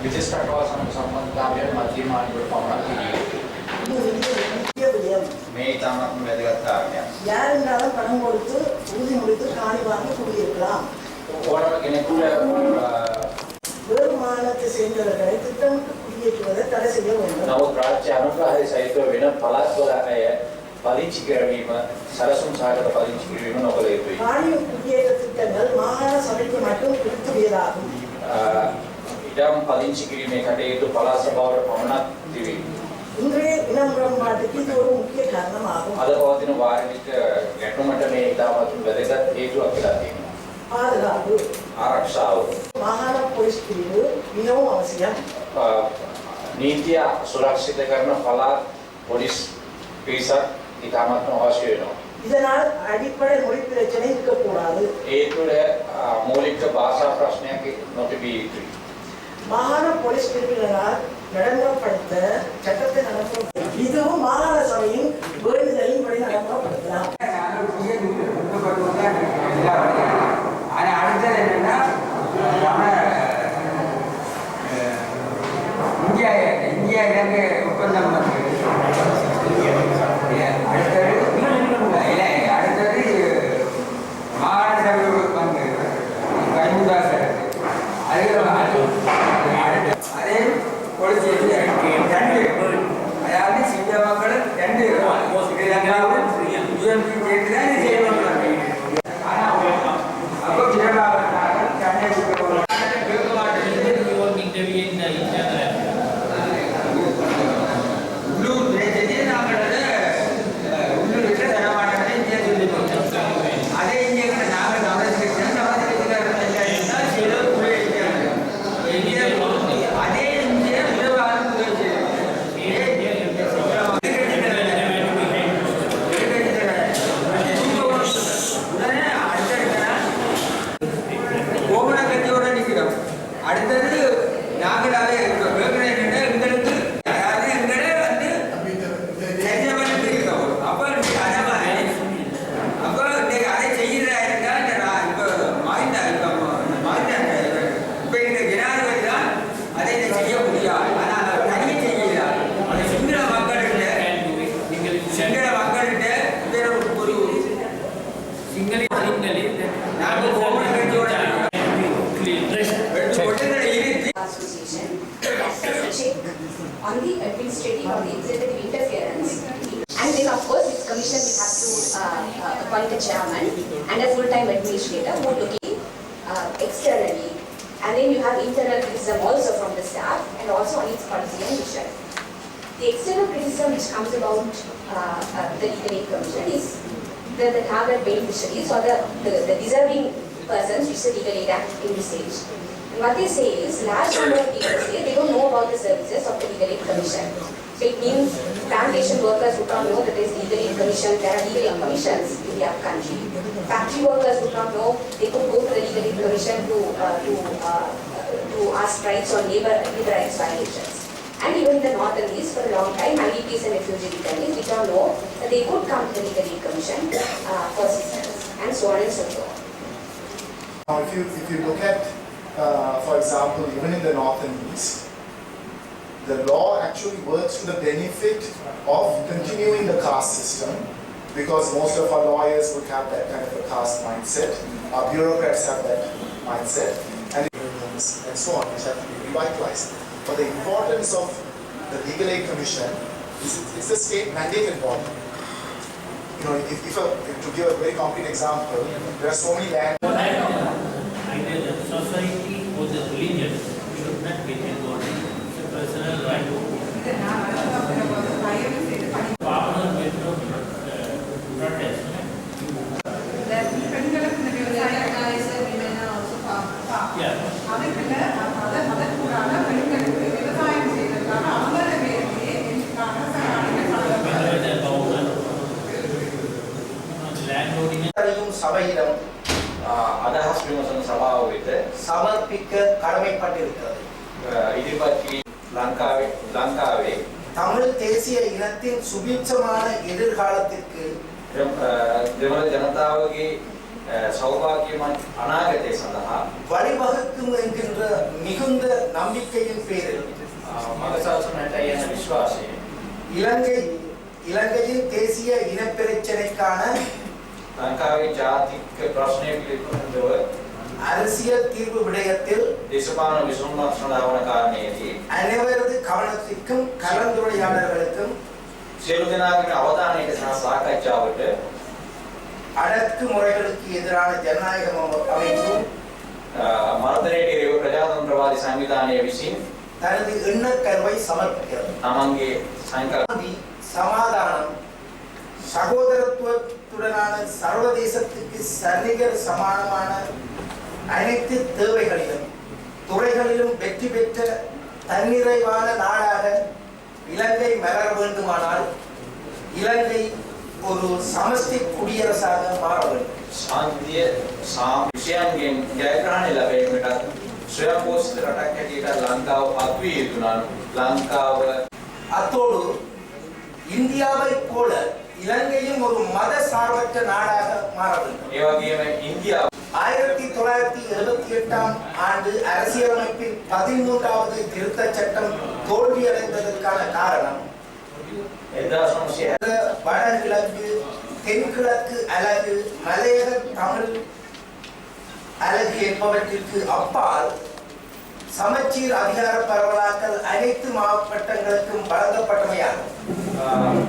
විදේශ රටවල් සමග සම්බන්ධතාවය මධ්‍යම ආණ්ඩුවට පමණක් මේ ඉතාමත්ම වැදගත් කාරණයක්. யாருன்னாலும் பணம் கொடுத்து ஊதி முடித்து காணி வாங்கி குடியிருக்கலாம். ඕනම කෙනෙකුට வேறு மாநிலத்தை சேர்ந்தவர்களை திட்டமிட்டு குடியேற்றுவதை தடை செய்ய வேண்டும். නමුත් රාජ්‍ය අනුග්‍රහය සහිතව වෙන පළාත්වල අය පදිංචි කරවීම සලසුන් සහගත පදිංචි කිරීම නොකළ යුතුයි. காணி குடியேற்ற திட்டங்கள் மாகாண சபைக்கு மட்டும் குறித்துடையதாகும். ඉඩම් පදිංචි කිරීමේ කටයුතු පළාත් සභාවට පමණක් තිබේ. இன்றைய இன முரண்பாட்டுக்கு இது ஒரு முக்கிய காரணமாகும். අද පවතින වාරික ගැටුමට මේ ඉතාමත් වැදගත් හේතුවක් වෙලා තියෙනවා. பாதுகாப்பு ආරක්ෂාව மாகாண போலீஸ் பிரிவு மிகவும் அவசியம். නීතිය සුරක්ෂිත කරන පළාත් පොලිස් පිරිසක් ඉතාමත්ම අවශ්‍ය වෙනවා. இதனால் அடிப்படை மொழி பிரச்சனை இருக்கக்கூடாது. ඒ තුළ මූලික භාෂා ප්‍රශ්නයක් නොතිබිය යුතුයි. மாகாண போலீஸ் பிரிவினரால் நடைமுறைப்படுத்த சட்டத்தை நடத்த இதுவும் மாகாண சபையின் வேண்டுதலின்படி நடைமுறைப்படுத்தலாம். அடுத்தது என்னன்னா இந்தியா இலங்கை ஒப்பந்தம் அடுத்தது மாகாண சபை வந்து கைமுதாசர் அதே பொலிசி ரெண்டு அதாவது சிங்க மக்கள் ரெண்டு யூஎன்பி கேட்டுதான் செய்வாங்க. அப்போ உள்ளூர் பிரச்சனையை நாங்கள் உள்ளூர் தரமாட்டதை அதே இங்கே நாங்கள் நவரசிக்கிறோம் அதே இங்கே உறவாக உடனே கோமணக்கத்தியோட நிற்கிறோம். அடுத்தது நாங்களாவே எங்களுக்கு அதாவது எங்களே வந்து செஞ்சவனுக்கு இருக்கிறோம். அப்போ அப்போ அதை செய்யறாருங்க இப்போ இப்போ இந்த ஜனாதிபதி தான் அதை செய்ய முடியாது. ஆனால் தனியே செய்கிறார். அந்த சிங்கள மக்கள்கிட்ட ஒரு நாங்கள் கோமணக்கத்தியோட Association check on the administrative or the executive interference, and then of course this commission will have to appoint a chairman and a full-time administrator who are looking externally, and then you have internal criticism also from the staff and also on its policy and vision. The external criticism which comes about the legal aid commission is the target beneficiaries or the deserving persons which the legal aid act in this stage. What they say is, large number of people say they don't know about the services of the Legal Aid Commission. So it means plantation workers would not know that there is Legal Aid Commission, there are Legal Aid Commissions in the country. Factory workers would not know they could go to the Legal Aid Commission to ask rights on labor rights violations. And even in the north and east for a long time, IDPs and refugee detainees did not know that they could come to the Legal Aid Commission for assistance, and so on and so forth. Now, if you look at for example, even in the north and east, the law actually works to the benefit of continuing the caste system, because most of our lawyers would have that kind of a caste mindset, our bureaucrats have that mindset, and so on, which have to be revitalized. But the importance of the Legal Aid Commission is it's a state mandated body. You know, to give a very concrete example, there are so many land. Society or the religion should not get involved in the personal right. Farmer will not protest. சபையிடம் අදහස් විමසන සභාව වෙත සමර්පිත கடமைப்பட்டிருக்கிறது. ඉදිරිපත් ලංකාවේ தமிழ் தேசிய இனத்தின் சுபீட்சமான எதிர்காலத்திற்கு දෙමළ ජනතාවගේ සෞභාග්‍යමත් අනාගතය සඳහා வழிவகுக்கும் என்கின்ற மிகுந்த நம்பிக்கையின் பேரில் මඟ සලසන්නට යන විශ්වාසය இலங்கையின் தேசிய இனப்பிரச்சினைக்கான ලංකාවේ ජාතික ප්‍රශ්නය පිළිබඳව அரசியல் தீர்வு விடயத்தில் දේශපාලන විසඳුමක් සඳහා වන කාරණේදී அனைவரது கவனத்திற்கும் கலந்துரையாடல்களுக்கும் සියලු දෙනාගේ අවධානයට සහ සාකච්ඡාවට அடக்குமுறைகளுக்கு எதிரான ஜனநாயக அமைப்பு මර්ධනයට එරෙහිව ප්‍රජාතන්ත්‍රවාදී සංවිධානය විසින් தனது எண்ணக்கருவை சமர்ப்பிக்கிறது. තමන්ගේ සංකල්ප சாந்தி, சமாதானம், சகோதரத்துவத்துடனான சர்வதேசத்துக்கு சரிநிகர் சமானமான அனைத்து தேவைகளிலும் துறைகளிலும் வெற்றி பெற்ற தன்னிறைவான நாடாக இலங்கை மலர வேண்டுமானால் இலங்கை ஒரு சமஷ்டி குடியரசாக மாற வேண்டும். ශාන්තිය විෂයන්ගෙන් ජයග්‍රහණය ලැබීමට ස්වයංපෝෂිත රටක් හැටියට ලංකාව පත්විය යුතු නම් ලංකාව அத்தோடு இந்தியாவை போல இலங்கையும் ஒரு மத சார்பற்ற நாடாக மாற வேண்டும். ඒ වගේම ඉන්දියාව 1978ஆம் ஆண்டு அரசியலமைப்பின் 13வது திருத்தச் சட்டம் தோல்வியடைந்ததற்கான காரணம் 1960 வடகிழக்கு தென்கிழக்கு அலகு மலையக தமிழ் அலகு என்பவற்றிற்கு அப்பால் சமச்சீர் அதிகார பரவலாக்கல் அனைத்து மாவட்டங்களுக்கும் வழங்கப்பட்டமையாகும்.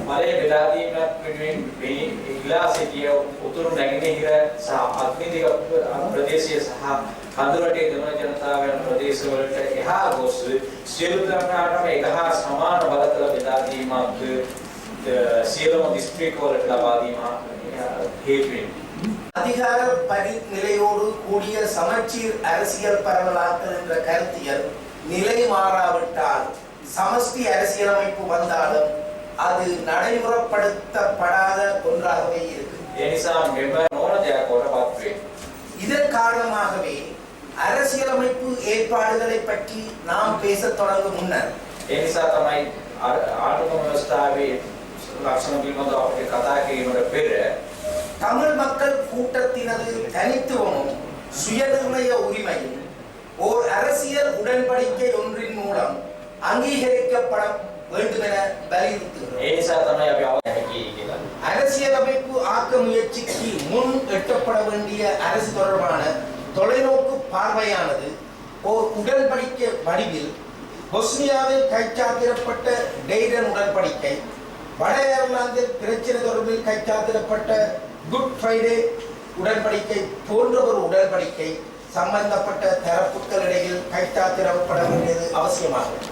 මලේ බෙදා දීමක් වෙනුවෙන් මේ ඉලා සිටිය උතුරු නැගෙනහිර සහ අග්නිදිග ප්‍රදේශය සහ කඳුරටේ දෙමළ ජනතාවයන් ප්‍රදේශවලට එහා ගොස් සියලු දෙනාටම එක හා සමාන බලතල බෙදා දීමක් සියලුම දිස්ත්‍රික්ක වලට ලබා දීම හේතු වෙනවා. அதிகார பரிநிலையோடு கூடிய சமச்சீர் அரசியல் பரவலாக்கல் என்ற கருத்தியல் நிலை மாறாவிட்டால் சமஷ்டி அரசியலமைப்பு வந்தாலும் அது நடைமுறைப்படுத்தப்படாத ஒன்றாகவே இருக்கு. ඒ නිසා මෙම නොවන දෙයක් වටපත් වේ. இதன் காரணமாகவே அரசியலமைப்பு ஏற்பாடுகளை பற்றி நாம் பேசத் தொடங்கும் முன்னர் ඒ නිසා තමයි ආණ්ඩුක්‍රම ව්‍යවස්ථාවේ ලක්ෂණ පිළිබඳව අපිට කතා කිරීමට පෙර தமிழ் மக்கள் கூட்டத்தினது தனித்துவமும் சுயநிர்ணய உரிமையும் ஓர் அரசியல் உடன்படிக்கை ஒன்றின் மூலம் அங்கீகரிக்கப்பட வேண்டும் என வலியுறுத்துகிறோம். ඒ නිසා තමයි අපි අවශ්‍ය කියලා. அரசியலமைப்பு ஆக்க முயற்சிக்கு முன் எட்டப்பட வேண்டிய அரசு தொடர்பான தொலைநோக்கு பார்வையானது ஓர் உடன்படிக்கை வடிவில் பொஸ்னியாவில் கைச்சாத்திடப்பட்ட டெய்டன் உடன்படிக்கை, வட அயர்லாந்தில் பிரச்சனை தொடர்பில் கைச்சாத்திடப்பட்ட குட் ஃப்ரைடே உடன்படிக்கை போன்ற ஒரு உடன்படிக்கை சம்பந்தப்பட்ட தரப்புகளிடையில் கைச்சாத்திடப்பட வேண்டியது அவசியமாகும்.